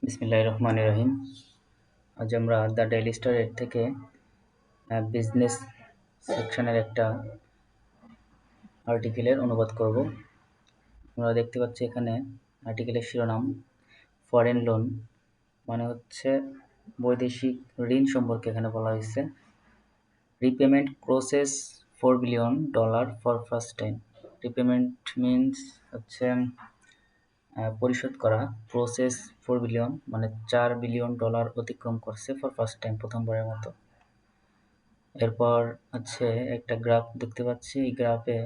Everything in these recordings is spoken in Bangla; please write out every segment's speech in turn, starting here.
বিসমিল্লাহির রহমানির রহিম। আজ আমরা দ্য ডেইলি স্টার থেকে বিজনেস সেকশনের একটা আর্টিকেলের অনুবাদ করব। আমরা দেখতে পাচ্ছি এখানে আর্টিকেলের শিরোনাম ফরেন লোন, মানে হচ্ছে বৈদেশিক ঋণ সম্পর্কে এখানে বলা হয়েছে। Repayment crosses $4 billion for first time. Repayment means হচ্ছে পরিশোধ করা, প্রসেস $4 billion মানে $4 billion অতিক্রম করছে ফর ফার্স্ট টাইম, প্রথমবারের মতো। এরপর আছে একটা গ্রাফ দেখতে পাচ্ছি, এই গ্রাফে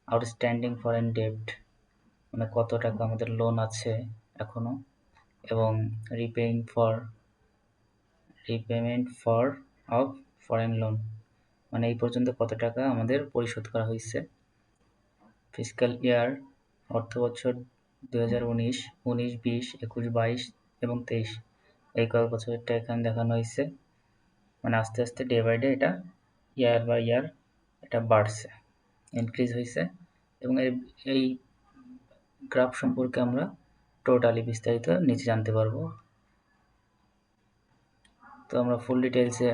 আউটস্ট্যান্ডিং ফরেন ডেট মানে কত টাকা আমাদের লোন আছে এখনো, এবং repayment for of foreign loan মানে এই পর্যন্ত কত টাকা আমাদের পরিশোধ করা হয়েছে। ফিসকাল ইয়ার অর্থ বছর 2019, 19, 20, 21, 22 এবং 23 এই কয়েক বছরটা এখানে দেখানো হয়েছে। মানে আস্তে আস্তে ডে বাই ডে এটা ইয়ার বাই ইয়ার এটা বাড়ছে, ইনক্রিজ হয়েছে। এবং এই গ্রাফ সম্পর্কে আমরা টোটালি বিস্তারিত নিচে জানতে পারবো। তো আমরা ফুল ডিটেলসে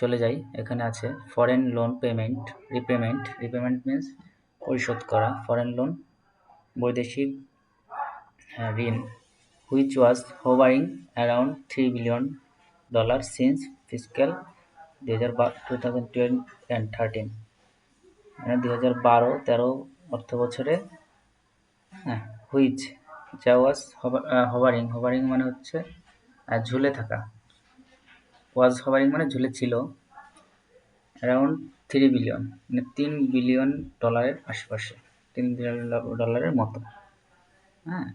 চলে যাই। এখানে আছে foreign loan payment, repayment means পরিশোধ করা, ফরেন লোন বৈদেশিক ঋণ, which was hovering around $3 billion since fiscal 2012 and 13 মানে 2012-13 অর্থ বছরে হুইচ যা ওয়াজ হভারিং মানে হচ্ছে ঝুলে থাকা, ওয়াজ হভারিং মানে ঝুলে ছিল, অ্যারাউন্ড $3 billion মানে $3 billion আশেপাশে, $3 billion মতো। হ্যাঁ,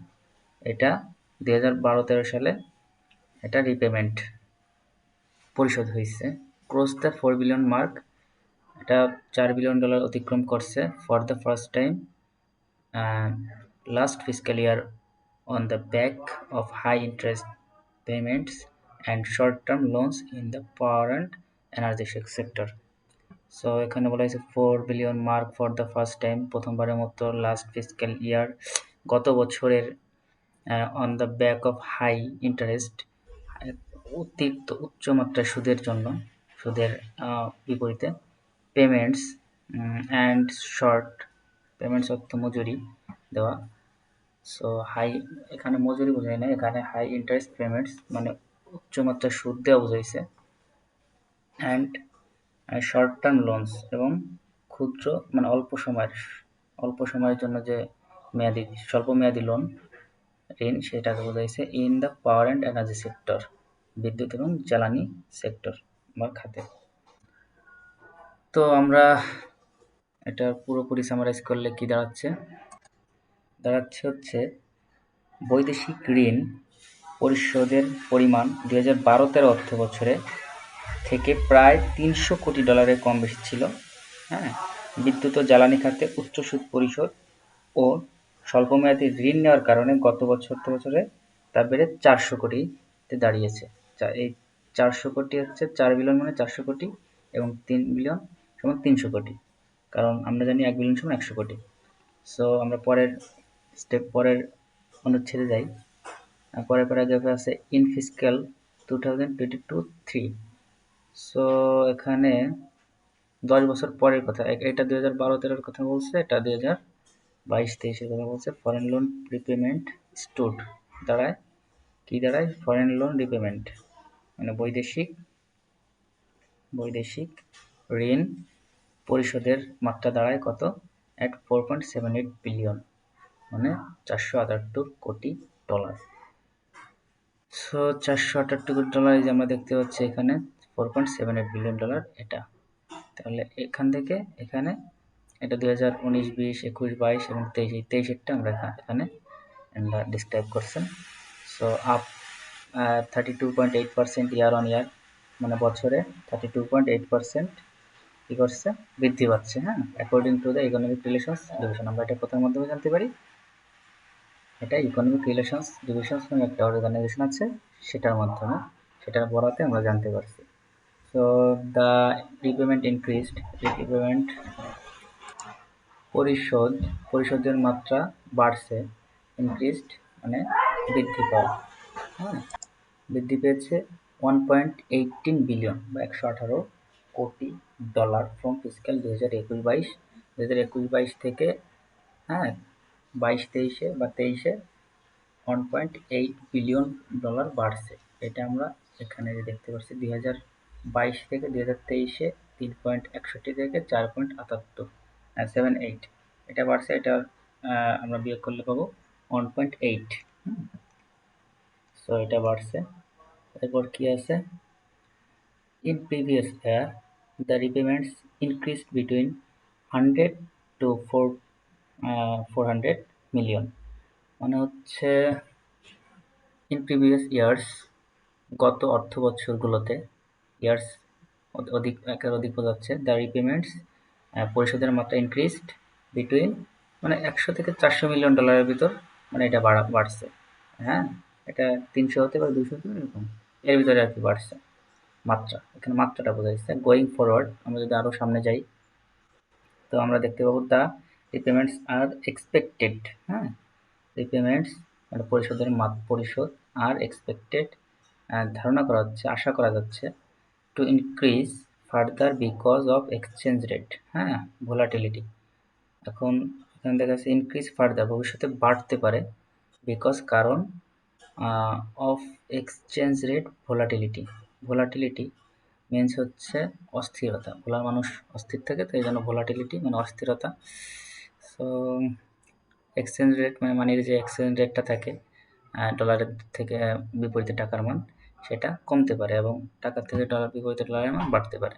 এটা 2012-13 সালে এটা রিপেমেন্ট পরিশোধ হয়েছে। ক্রস দ্য $4 billion মার্ক, এটা $4 billion অতিক্রম করছে for the first time last fiscal year on the back of high interest payments and short-term loans in the power and energy sector. So এখানে বলা হয়েছে 4 billion mark for the first time, প্রথমবারের মতো লাস্ট ফিসক্যাল ইয়ার, গত বছরের on the back of high interest অতিরিক্ত উচ্চমাত্রার সুদের জন্য, সুদের বিপরীতে পেমেন্টস অ্যান্ড শর্ট পেমেন্টস অর্থ মজুরি দেওয়া। সো হাই এখানে মজুরি বোঝায় না, এখানে হাই ইন্টারেস্ট পেমেন্টস মানে উচ্চমাত্রার সুদ দেওয়া বোঝাইছে। অ্যান্ড শর্ট টার্ম লোনস এবং ক্ষুদ্র মানে অল্প সময়ের জন্য যে মেয়াদি স্বল্প মেয়াদি লোন ঋণ সেটাকে বোঝাইছে in the power and energy sector, বিদ্যুৎ এবং জ্বালানি সেক্টর বা খাতে। তো আমরা এটা পুরোপুরি সামারাইজ করলে কি দাঁড়াচ্ছে হচ্ছে বৈদেশিক ঋণ পরিশোধের পরিমাণ 2012-13 অর্থ বছরে থেকে প্রায় $300 কোটি কম বেশি ছিল। হ্যাঁ, বিদ্যুৎ ও জ্বালানি খাতে উচ্চ সুদ পরিশোধ ও স্বল্পমেয়াদী ঋণ নেওয়ার কারণে গত বছরে তা বেড়ে 400 কোটিতে দাঁড়িয়েছে। এই 400 কোটি হচ্ছে 4 বিলিয়ন মানে 400 কোটি এবং 3 বিলিয়ন সমান 300 কোটি, কারণ আমরা জানি 1 বিলিয়ন সমান 100 কোটি। সো আমরা পরের অনুচ্ছেদে যাই। পরের প্যারাগ্রাফে আছে ইন ফিসক্যাল 2022-3। সো এখানে 10 বছর পরের কথা, এটা 2012-13 কথা বলছে, এটা 2022-23 কথা বলছে। ফরেন লোন রিপেমেন্ট স্টুড দাঁড়ায় ফরেন লোন রিপেমেন্ট মানে বৈদেশিক ঋণ পরিশোধের মাত্রা দাঁড়ায় কত, at 4.78 বিলিয়ন মানে $478 কোটি। সো $478 কোটি যে আমরা দেখতে পাচ্ছি এখানে $4.78 বিলিয়ন এটা। তাহলে এখান থেকে এখানে এটা 2019, 20, 21, 22 এবং 23-এরটা আমরা এখানে ডিসক্রাইব করছেন। সো আপ 32.8% ইয়ার অন ইয়ার মানে বছরে 32.8% কি করছে, বৃদ্ধি পাচ্ছে। হ্যাঁ, according to the economic relations division. আমরা এটা কোথার মাধ্যমে জানতে পারি, এটা ইকোনমিক রিলেশনস ডিভিশনস নামে একটা অর্গানাইজেশন আছে, সেটার মাধ্যমে, সেটার বরাতে আমরা জানতে পারছি। সো দ্য রিপেমেন্ট পরিশোধের মাত্রা বাড়ছে, ইনক্রিজড মানে বৃদ্ধি পাওয়া। হ্যাঁ, বৃদ্ধি পেয়েছে 1.18 বিলিয়ন বা 118 কোটি ডলার ফ্রম ফিসক্যাল 2021-22 2021-22 থেকে, হ্যাঁ, 22-23 বা 23-এ 1.8 বিলিয়ন ডলার বাড়ছে। এটা আমরা এখানে যে দেখতে পাচ্ছি 2022 থেকে 2023-এ 3.61 থেকে 4.78, 78 এটা বাড়ছে। এটা আমরা বিয়োগ করলে পাবো 1.8। সো এটা বাড়ছে। এরপর কি আছে? In previous year, the repayments increased between 100 to 400 million। মানে হচ্ছে in previous years, গত অর্থ বছরগুলোতে, ইয়ার্স অধিক একের অধিক বোঝাচ্ছে, দ্য রিপেমেন্টস পরিশোধের মাত্রা ইনক্রিজড বিটুইন, মানে 100 থেকে 400 মিলিয়ন ডলারের ভিতর, মানে এটা বাড়ছে। হ্যাঁ, এটা 300 হতে পারে, 200 হতে পারে, এরকম এর ভিতরে আর কি বাড়ছে মাত্রা। এখানে মাত্রাটা বোঝাচ্ছে। গোয়িং ফরওয়ার্ড, আমরা যদি আরও সামনে যাই তো আমরা দেখতে পাবো দ্য রিপেমেন্টস আর এক্সপেক্টেড, হ্যাঁ, রিপেমেন্টস মানে পরিশোধ আর এক্সপেক্টেড, ধারণা করা হচ্ছে, আশা করা যাচ্ছে, to increase further because of exchange rate, হ্যাঁ, ভোলাটিলিটি। এখন এখানে দেখা যাচ্ছে ইনক্রিজ ফার্দার, ভবিষ্যতে বাড়তে পারে, বিকজ কারণ, of exchange rate volatility. Volatility means হচ্ছে অস্থিরতা। মানুষ অস্থির থাকে, তো এই জন্য ভোলাটিলিটি মানে অস্থিরতা। সো এক্সচেঞ্জ রেট মানে মানির যে এক্সচেঞ্জ রেটটা থাকে ডলারের থেকে বিপরীতে টাকার মান, সেটা কমতে পারে এবং টাকার থেকে বিপরীতে ডলারের মান বাড়তে পারে।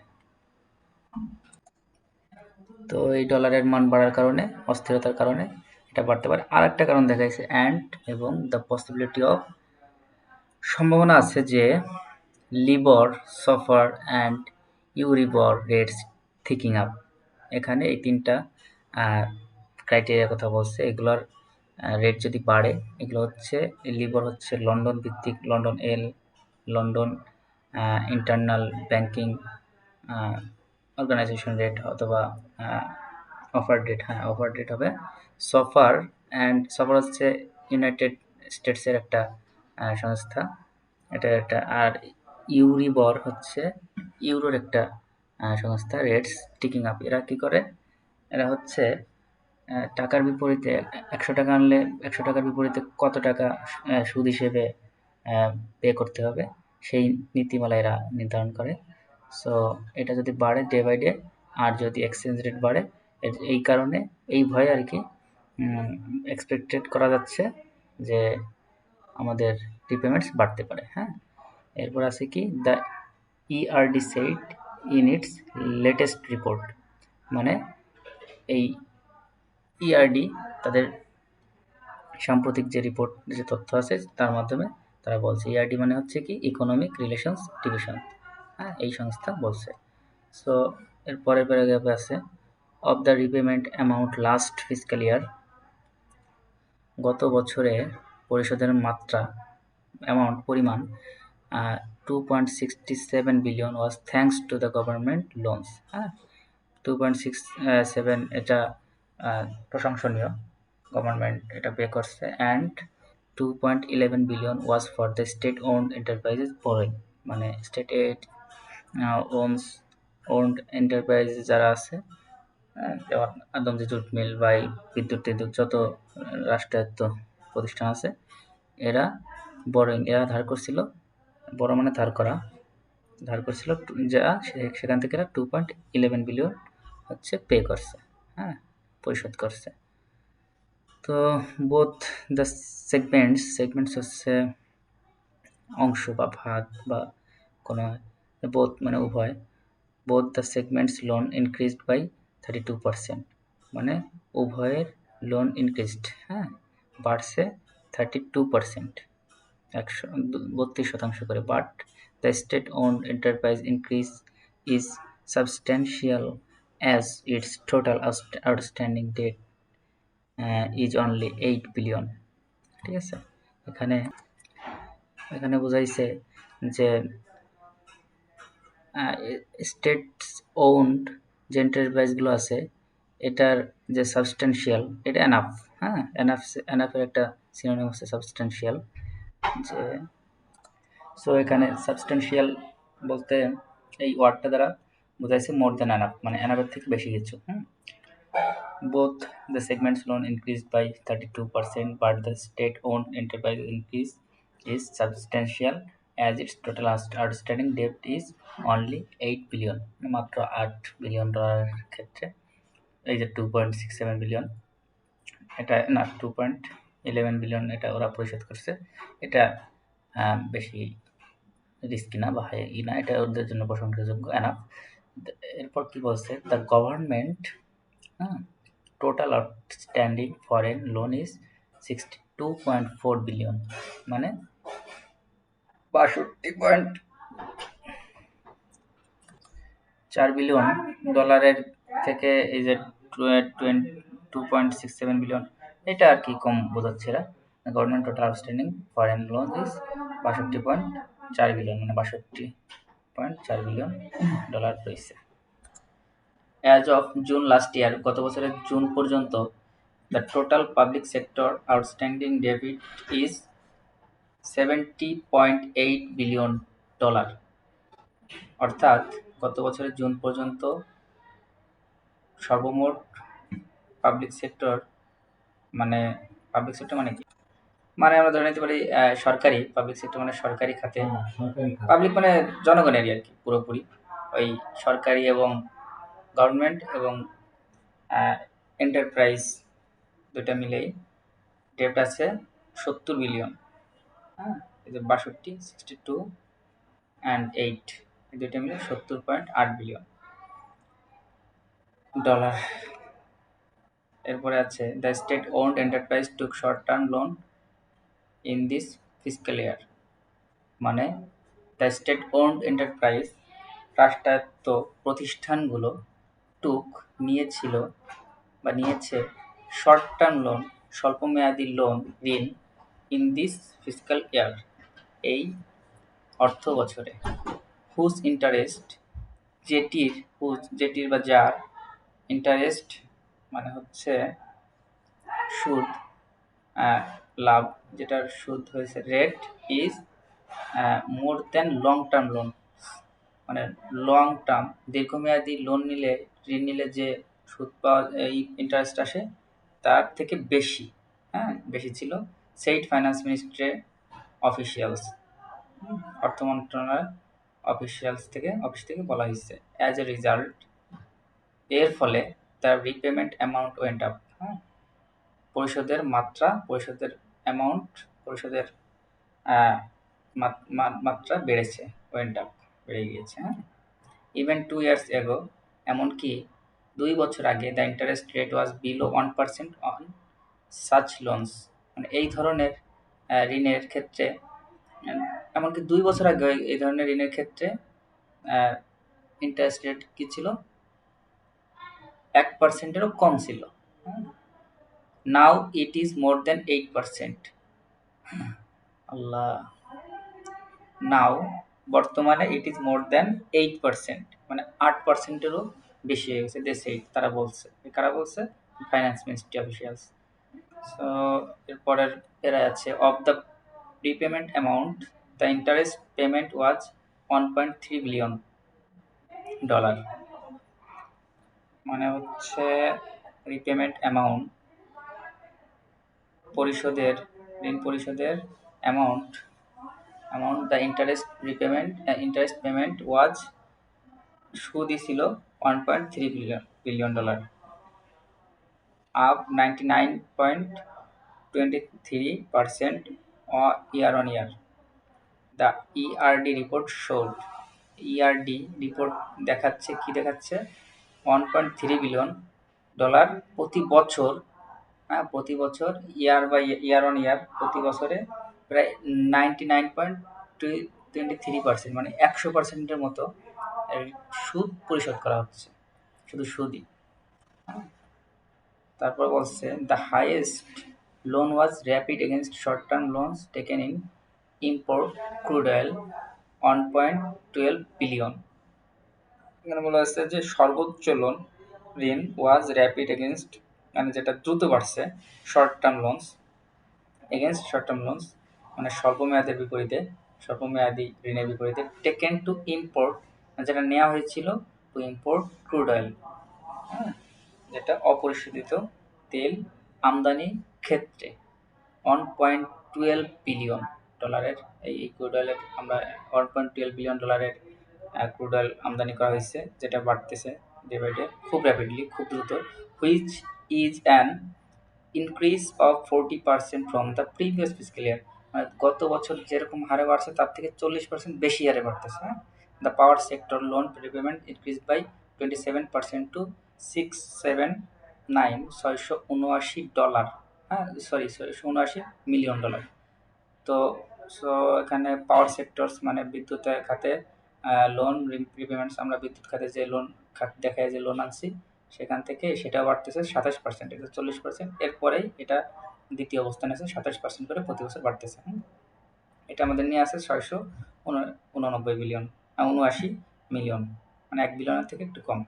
তো এই ডলারের মান বাড়ার কারণে, অস্থিরতার কারণে এটা বাড়তে পারে। আর একটা কারণ দেখা যাচ্ছে অ্যান্ড এবং দ্য পসিবিলিটি অফ, সম্ভাবনা আছে যে লিবর, সফার অ্যান্ড ইউরিবর রেটস থিকিং আপ। এখানে এই তিনটা ক্রাইটেরিয়ার কথা বলছে। এগুলোর রেট যদি বাড়ে, এগুলো হচ্ছে, লিবর হচ্ছে লন্ডন ভিত্তিক, London internal banking organisation rate, অথবা অফার রেট, হ্যাঁ অফার রেট হবে। সফার হচ্ছে ইউনাইটেড স্টেটসের একটা সংস্থা, এটা একটা। আর ইউরিবর হচ্ছে ইউরোর একটা সংস্থা, রেটস টিকিং আপ। এরা কি করে? এরা হচ্ছে টাকার বিপরীতে 100 টাকা আনলে 100 টাকার বিপরীতে কত টাকা সুদ হিসেবে পে করতে হবে, সেই নীতিমালা এরা নির্ধারণ করে। সো এটা যদি বাড়ে ডে বাই ডে, আর যদি এক্সচেঞ্জ রেট বাড়ে, এই কারণে, এই ভয়ে আর কি এক্সপেক্টেড করা যাচ্ছে যে আমাদের রিপেমেন্টস বাড়তে পারে। হ্যাঁ, এরপর আছে কি, the ERD said in it's latest report. মানে এই ইআরডি তাদের সাম্প্রতিক যে রিপোর্ট, যে তথ্য আছে তার মাধ্যমে তারা বলছে, ইআরডি মানে হচ্ছে কি ইকোনমিক রিলেশনস ডিভিশন, হ্যাঁ, এই সংস্থা বলছে। সো এর পরের প্যারাগ্রাফে আছে, of the repayment amount last fiscal year, গত বছরে পরিশোধের মাত্রা, পরিমাণ 2.67 billion was thanks to the government loans. হ্যাঁ, 2.67 এটা প্রশংসনীয়, গভর্নমেন্ট এটা পে করছে। And 2.11 billion was for the state owned enterprises borrowing. মানে স্টেট ওন্ড এন্টারপ্রাইজেস যারা আছে, যেমন আদমজি জুট মিল বা বিদ্যুৎ যত রাষ্ট্রায়ত্ত প্রতিষ্ঠান আছে, এরা এরা ধার করছিল, বড় মানে ধার করছিল, যা সেখান থেকে এরা 2.11 বিলিয়ন হচ্ছে পে করছে, হ্যাঁ, পরিশোধ করছে। তো বোথ দ্য সেগমেন্টস হচ্ছে অংশ বা ভাগ বা কোনো, বোথ মানে উভয়, both the segments loan increased by 32%। মানে উভয়ের লোন ইনক্রিজড, হ্যাঁ, বাড়ছে 32%, 32% করে। But the state owned enterprise increase is substantial as its total outstanding debt is only 8 billion. ঠিক আছে, এখানে বোঝাইছে যে স্টেটস ওন্ড যে এন্টারপ্রাইজগুলো আছে, এটার যে সাবস্ট্যান্সিয়াল, এটা এনাফ, হ্যাঁ, এনাফের একটা সিনোনিম হচ্ছে সাবস্ট্যান্সিয়াল, যে সো এখানে সাবস্টেন্সিয়াল বলতে এই ওয়ার্ডটা দ্বারা বোঝাইছে মোর দেন অ্যানাফ, মানে অ্যানাফের থেকে বেশি কিছু। Both the segments loan increased by 32%, but the state-owned enterprise increase is substantial as its total outstanding debt is only 8 billion, মাত্র $8 billion ক্ষেত্রে এই যে 2.67 বিলিয়ন, এটা না 2.11 বিলিয়ন এটা ওরা পরিশোধ করছে। এটা বেশি রিস্কি না বা হাই না, এটা ওদের জন্য প্রশংসাযোগ্য এনাফ। এরপর কি বলছে, the government total outstanding foreign loan is 62.4 billion, মানে 62.4 বিলিয়ন ডলারের থেকে এই যে 2.67 বিলিয়ন, এটা আর কি কম বোঝাচ্ছে এরা। Government total outstanding foreign loan is 62.4 billion, মানে 62.4 বিলিয়ন ডলার রয়েছে। As of June last year, গত বছরের জুন পর্যন্ত, the total public sector outstanding debt is $70.8 billion, অর্থাৎ গত বছরের জুন পর্যন্ত সর্বমোট পাবলিক সেক্টর মানে কি, মানে আমরা ধরে নিতে পারি সরকারি পাবলিক সেক্টর মানে সরকারি খাতে, পাবলিক মানে জনগণেরই আর কি পুরোপুরি, ওই সরকারি এবং গভর্নমেন্ট এবং এন্টারপ্রাইজ দুটা মিলেই ডেট আছে 70 বিলিয়ন। এই যে 62, 62 অ্যান্ড 8, এই দুইটা মিলে 70.8 বিলিয়ন ডলার। এরপরে আছে the state owned enterprise took short term loan in this fiscal year, মানে দ্য স্টেট ওন্ড এন্টারপ্রাইজ রাষ্ট্রায়ত্ত প্রতিষ্ঠানগুলো নিয়েছিল বা নিয়েছে শর্ট টার্ম লোন, স্বল্পমেয়াদী ঋণ ইন দিস ফিসক্যাল ইয়ার, এই অর্থ বছরে, হুজ ইন্টারেস্ট, যেটির বা যার ইন্টারেস্ট মানে হচ্ছে সুদ, লাভ, যেটার সুদ হয়েছে rate is more than long term loan, মানে লং টার্ম দীর্ঘমেয়াদী ঋণ নিলে যে সুদ পাওয়া ইন্টারেস্ট আসে তার থেকে বেশি, বেশি ছিল, সেইট ফাইন্যান্স মিনিস্ট্রি অফিসিয়ালস, অর্থ মন্ত্রণালয়ের অফিস থেকে বলা হয়েছে। অ্যাজ এ রিজাল্ট, এর ফলে তার রিপেমেন্ট অ্যামাউন্ট ওয়েন্ট আপ, পরিশোধের মাত্রা বেড়েছে, ওয়েন্ট আপ, বেড়ে গিয়েছে। ইভেন 2 years ago, এমনকি 2 বছর আগে, the interest rate was below 1% on such loans, মানে এই ধরনের ঋণের ক্ষেত্রে, এমনকি 2 বছর আগে এই ধরনের ঋণের ক্ষেত্রে ইন্টারেস্ট রেট কি ছিল, 1%-এরও কম ছিল। নাও ইট ইজ মোর দেন 8%। আল্লাহ, নাও বর্তমানে ইট ইজ মোর দেন 8%, মানে 8%-এরও বেশি হয়ে গেছে, দেশে তারা বলছে। কারা বলছে? Finance ministry officials. সো এরপরের এরা আছে, of the repayment amount, the interest payment was $1.3 billion, মানে হচ্ছে রিপেমেন্ট অ্যামাউন্ট, ঋণ পরিশোধের অ্যামাউন্ট, দ্য ইন্টারেস্ট পেমেন্ট ওয়াজ, সুদই ছিল $1.3 billion, up 99.23% year on year. The ERD report showed, ERD report দেখাচ্ছে 1.3 বিলিয়ন ডলার প্রতি বছর, ইয়ার অন ইয়ার, প্রতি বছরে প্রায় 99.23%, মানে 100%-এর মতো সুদ পরিশোধ করা হচ্ছে, শুধু সুদই। তারপর বলছে, the highest loan was rapid against short term loans taken in import crude oil, 1.12 billion. এখানে বলা হচ্ছে যে সর্বোচ্চ ঋণ ওয়াজ র্যাপিড এগেনস্ট, মানে যেটা দ্রুত বাড়ছে, শর্ট টার্ম লোনস, মানে স্বল্প মেয়াদের বিপরীতে, স্বল্পমেয়াদী ঋণের বিপরীতে টেকেন টু ইম্পোর্ট, যেটা নেওয়া হয়েছিল টু ইম্পোর্ট ক্রুড অয়েল, হ্যাঁ, যেটা অপরিশোধিত তেল আমদানির ক্ষেত্রে 1.12 বিলিয়ন ডলারের এই ক্রুড অয়েলের আমরা 1.12 বিলিয়ন ডলারের ক্রুড অয়েল আমদানি করা হয়েছে, যেটা বাড়তেছে ডে বাই ডে খুব র্যাপিডলি, খুব দ্রুত, which is an increase of 40% from the previous fiscal year. মানে গত বছর যেরকম হারে বাড়ছে তার থেকে 40% বেশি হারে বাড়তেছে। হ্যাঁ, the power sector loan repayment increase by 27% to 679 হ্যাঁ সরি 679 মিলিয়ন ডলার। তো সো এখানে পাওয়ার সেক্টরস মানে বিদ্যুৎ খাতে লোন রিপেমেন্টস, আমরা বিদ্যুৎ খাতে যে লোন খাত দেখায় যে লোন আনছি সেখান থেকে সেটা বাড়তেছে 27%, এটা 40%, এরপরেই এটা দ্বিতীয় অবস্থানে আছে 27% করে প্রতি বছর বাড়তেছে। এটা আমাদের নিয়ে আসে 689 বিলিয়ন, 79 মিলিয়ন, মানে 1 বিলিয়নের থেকে একটু কম,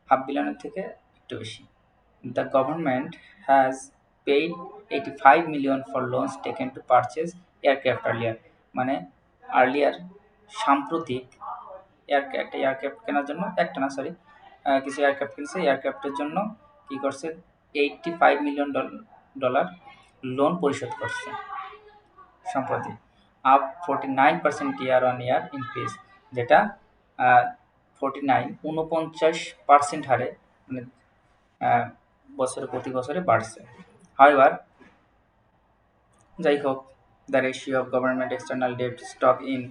হাফ বিলিয়নের থেকে একটু বেশি। The government has paid 85 million for loans taken to purchase aircraft earlier, মানে আর্লিয়ার সাম্প্রতিক একটা এয়ারক্রাফট কেনার জন্য, একটা না সরি কিছু এয়ারক্রাফট কিনছে, এয়ারক্রাফটের জন্য কি করছে 85 মিলিয়ন ডলার লোন পরিশোধ করছে সম্প্রতি, up 49% year on year increase, যেটা 49% হারে মানে বছরে প্রতি বছরে বাড়ছে। হাউএভার, যাই হোক, the ratio of government external date stock in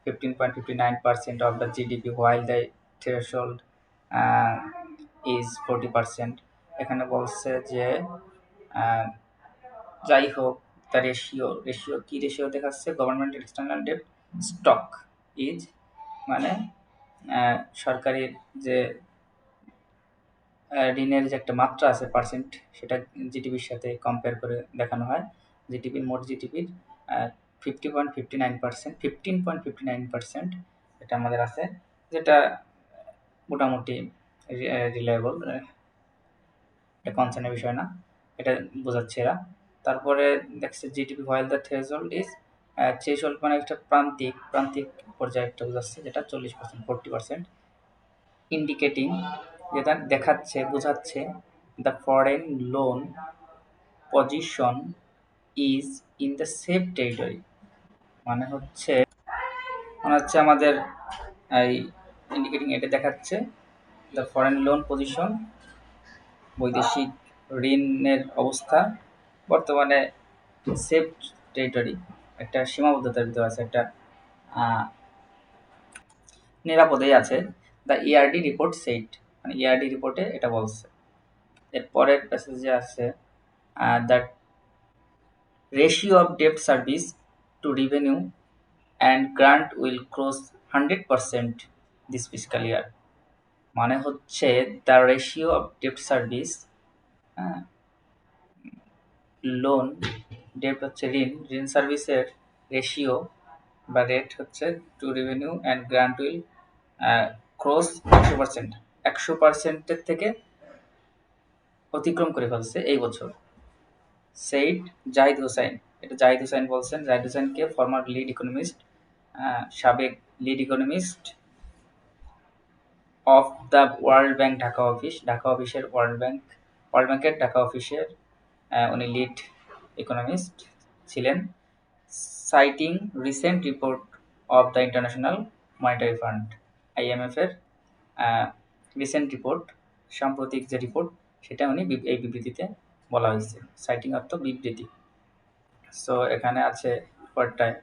15.59% of the GDP while the threshold is 40%। এখানে বলছে যে যাই হোক, দ্য রেশিও কি রেশিও দেখাচ্ছে, government external date stock is মানে সরকারের যে ঋণের যে একটা মাত্রা আছে পার্সেন্ট, সেটা জিডিপির সাথে কম্পেয়ার করে দেখানো হয়। জিডিপির মোট জিডিপির 15.59%, এটা আমাদের আছে, যেটা মোটামুটি রিলায়েবল, এটা কনসার্নের বিষয় না, এটা বোঝাচ্ছে এরা। তারপরে দেখছে GDP while the threshold is, threshold মানে একটা প্রান্তিক পর্যায়ে একটা বোঝাচ্ছে, যেটা 40%, 40%, ইন্ডিকেটিং, যেটা দেখাচ্ছে বোঝাচ্ছে the foreign loan position is in the safe territory, মানে হচ্ছে আমাদের এই ইন্ডিকেটিং এটা দেখাচ্ছে দ্য ফরেন লোন পজিশন, বৈদেশিক ঋণের অবস্থা বর্তমানে সেফ টেরিটরি, একটা সীমাবদ্ধতার ভিতরে আছে, একটা নিরাপদেই আছে। দ্য ইআরডি রিপোর্ট সেইট, মানে ইআরডি রিপোর্টে এটা বলছে। এর পরের প্যাসেজে আছে the ratio of debt service to revenue and grant will cross 100% this fiscal year, মানে হচ্ছে the ratio of debt service, হ্যাঁ, লোন, ডেট হচ্ছে ঋণ সার্ভিসের রেশিও বা রেট হচ্ছে to revenue and grant will cross 100%, 100%-এর থেকে অতিক্রম করে ফেলছে এই বছর। সেইড জাহিদ হোসাইন, এটা জাহিদ হোসাইন বলছেন। জাহিদ হোসাইনকে ফর্মার লিড ইকোনমিস্ট, সাবেক lead economist of the World bank Dhaka অফিসের ওয়ার্ল্ড ব্যাংকের ঢাকা অফিসের উনি লিড ইকোনমিস্ট ছিলেন। Citing recent report of the international monetary fund, IMF এর রিসেন্ট রিপোর্ট, সাম্প্রতিক যে রিপোর্ট, সেটা উনি এই বিবৃতিতে বলা হয়েছে। সাইটিং অর্থ বিবৃতি। সো এখানে আছে পরটায়,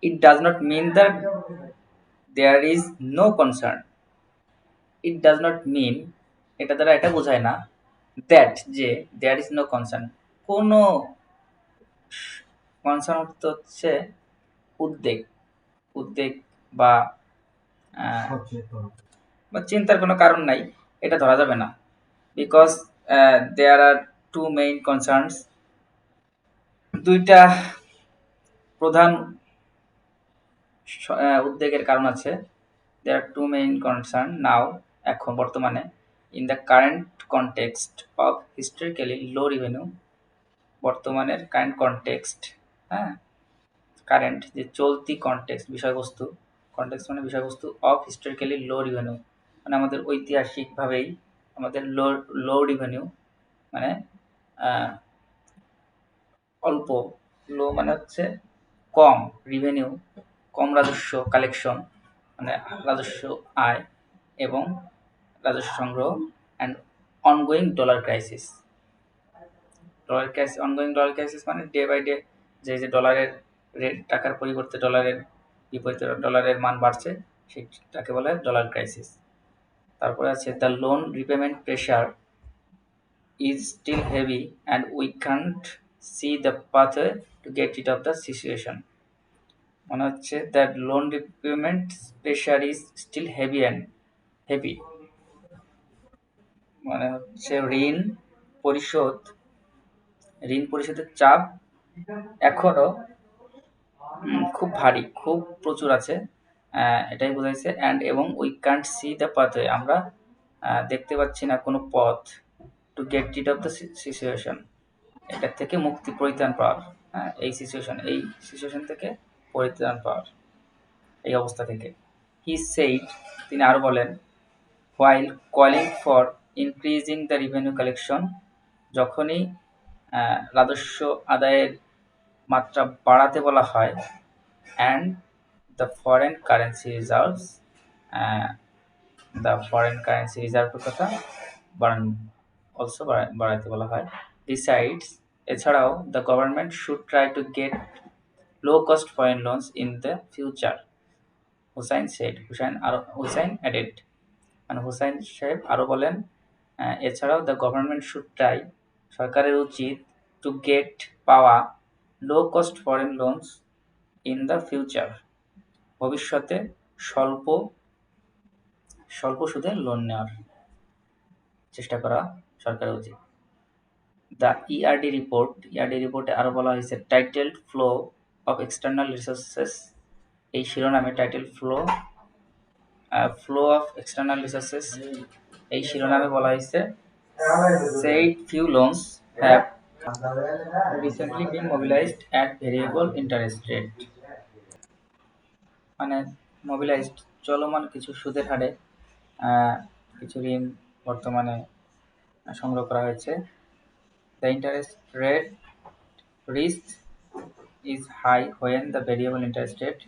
it does not mean that there is no concern, it does not mean, এটা দ্বারা এটা বোঝায় না, দ্যাট যে দেয়ার ইজ নো কনসার্ন, কোনো কনসার্ন অর্থ হচ্ছে উদ্বেগ বা চিন্তার কোনো কারণ নাই, এটা ধরা যাবে না। Because there are two main concerns, দুইটা প্রধান উদ্বেগের কারণ আছে। There are two main concern now, এখন বর্তমানে, in the current context of historically low revenue, বর্তমানের কারেন্ট কনটেক্সট হ্যাঁ, কারেন্ট যে চলতি কনটেক্সট বিষয়বস্তু, কনটেক্সট মানে বিষয়বস্তু অফ হিস্টোরিক্যালি লো রিভিনিউ, মানে আমাদের ঐতিহাসিকভাবেই আমাদের লো লো রিভিনিউ মানে অল্প, লো মানে হচ্ছে কম রিভিনিউ, কম রাজস্ব কালেকশন মানে রাজস্ব আয় এবং রাজস্ব সংগ্রহ and ongoing dollar crisis. Dollar crisis, ongoing dollar crisis মানে ডে বাই ডে যে ডলারের রেট, টাকার পরিবর্তে ডলারের বিপরীতে ডলারের মান বাড়ছে, সেটাকে বলা হয় ডলার ক্রাইসিস। তারপরে আছে the loan repayment pressure is still heavy and we can't see the pathway to get rid of the situation. মানে হচ্ছে that loan repayment pressure is still heavy মানে হচ্ছে পরিশোধ ঋণ পরিশোধের চাপ এখনো খুব ভারী, খুব প্রচুর আছে, এটাই বোঝাইছে। অ্যান্ড এবং we can't see the pathway, আমরা দেখতে পাচ্ছি না কোনো পথ, to get rid of the situation, এটার থেকে মুক্তি পরিত্রাণ পাওয়ার। হ্যাঁ, এই সিচুয়েশন থেকে পরিত্রাণ পাওয়ার, এই অবস্থা থেকে। হি সেইড, তিনি আরও বলেন, while calling for increasing the revenue collection, যখনই রাজস্ব আদায়ের মাত্রা বাড়াতে বলা হয়, and the foreign currency reserves, the foreign currency রিজার্ভের কথা বাড়ান অলসো বাড়াতে বলা হয়। বিসাইডস, এছাড়াও the government should try to get low cost foreign loans in the future, Hussain added, মানে হুসাইন সাহেব আরও বলেন, এছাড়াও দ্য গভর্নমেন্ট শুড ট্রাই, সরকারের উচিত, টু গেট পাওয়া লো cost foreign loans in the future, ভবিষ্যতে স্বল্প সুদে লোন নেওয়ার চেষ্টা করা সরকারের উচিত। দ্য ইআরডি রিপোর্টে আরও বলা হয়েছে, titled flow of external resources, এই শিরোনামে title flow of external resources, এই শিরোনামে বলা হয়েছে, said few loans have recently been mobilized at variable interest rate, মানে মোবিলাইজড চলমান কিছু সুদের হারে কিছু ঋণ বর্তমানে সংগ্রহ করা হয়েছে। The interest rate risk is high when the variable interest rate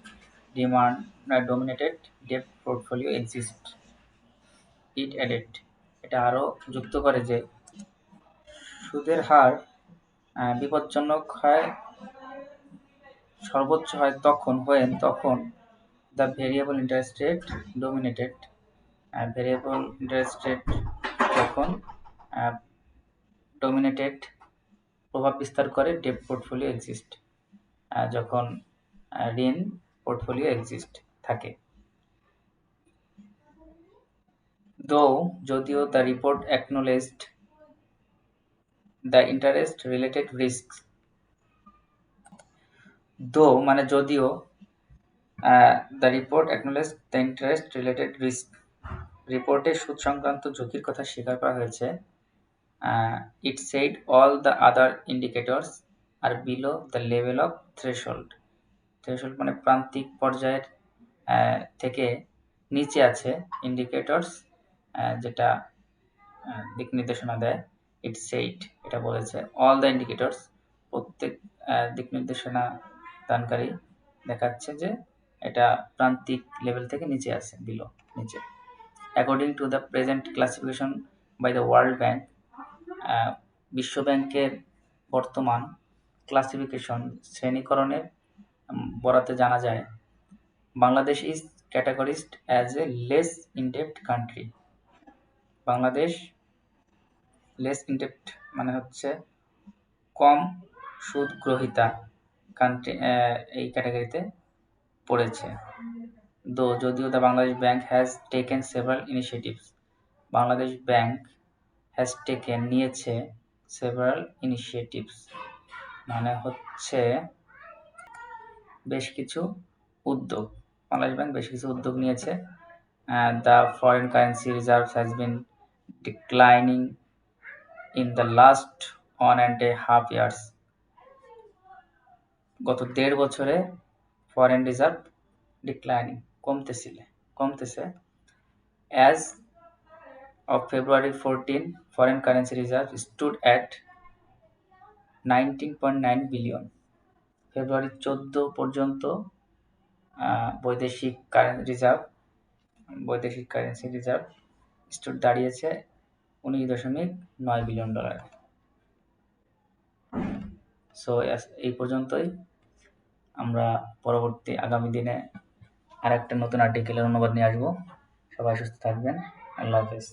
dominated debt portfolio exists, it added, এটা আরও যুক্ত করে যে সুদের হার বিপজ্জনক হয়, সর্বোচ্চ হয় তখন the variable interest rate dominated, variable interest rate যখন dominated প্রভাব বিস্তার করে ডেট পোর্টফোলিও এক্সিস্ট, যখন ঋণ পোর্টফোলিও এক্সিস্ট থাকে। যদিও the report acknowledged the interest related risks, মানে যদিও the report acknowledged the interest related risk, রিপোর্টে সুদ সংক্রান্ত ঝুঁকির কথা স্বীকার করা হয়েছে। It said all the other indicators are below the level of threshold, মানে প্রান্তিক পর্যায়ের থেকে নিচে আছে ইন্ডিকেটরস, যেটা দিক নির্দেশনা দেয়। ইট সেইড, এটা বলেছে, অল দ্য ইন্ডিকেটরস, প্রত্যেক দিক নির্দেশনা দানকারী দেখাচ্ছে যে এটা প্রান্তিক লেভেল থেকে নিচে আছে, বিলো, নিচে। According to the present classification by the World Bank, বিশ্ব ব্যাংকের বর্তমান ক্লাসিফিকেশন, শ্রেণীকরণের বরাতে জানা যায়, Bangladesh is categorized as a less indebted country, Bangladesh less indebted মানে হচ্ছে কম সুদ গ্রহিতা কান্ট্রি, এই ক্যাটাগরিতে পড়েছে। যদিও the Bangladesh bank has taken several initiatives, Bangladesh bank নিয়েছে সেভারাল ইনিশিয়েটিভস, মানে হচ্ছে বেশ কিছু উদ্যোগ, বাংলাদেশ ব্যাংক বেশ কিছু উদ্যোগ নিয়েছে। The foreign currency reserve has been declining in the last 1.5 years, গত 1.5 বছরে ফরেন রিজার্ভ ডিক্লাইনিং কমতেছে। As of February 14, foreign currency reserve stood at 19.9 billion. ফেব্রুয়ারি 14 পর্যন্ত বৈদেশিক কারেন্সি রিজার্ভ দাঁড়িয়েছে $19.9 বিলিয়ন। সো এই পর্যন্তই। আমরা পরবর্তী আগামী দিনে আরেকটা নতুন আর্টিকেলের অনুবাদ নিয়ে আসবো। সবাই সুস্থ থাকবেন। আল্লাহ হাফেজ।